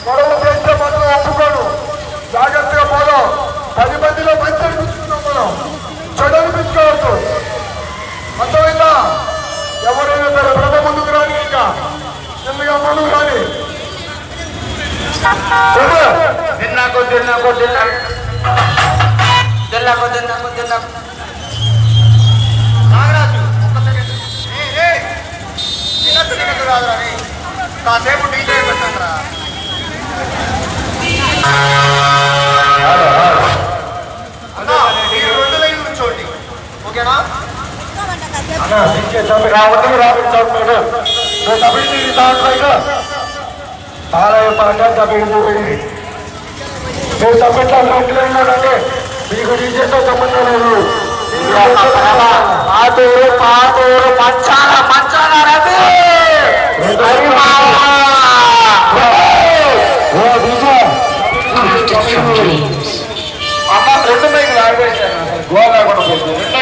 గొడవ చేస్తే మనం ఒప్పుకోను. జాగ్రత్తగా పోదాం. 10 మందిలో మంచి అనిపించుకున్నాం, మనం చెడు అనిపించుకోవద్దు. అర్థమైందా? ఎవరైనా సరే బ్రత ముందుకు రాని, ఇంకా చిన్నగా ముందుకు రాని. తిన్నాకో తిన్నాకో తిన్నాకో తిన్నాకో తిన్నాకో తిన్నాకో నాగరాజు ఒక్క సెకండ్. తినట్టు తినట్టు రాదురా రే, కాసేపు డీజే పెట్టండిరా. అన్నా మీరు 2 లైన్లు కూర్చోండి, ఓకేనా? మీకు డీజేతో సంబంధం లేదు. పాతూరు పాతూరు మంచాల మంచాల రవి అమ్మ 2 మైకులు ఆడిపోయింది, గోవా లేకుండా పోతుంది.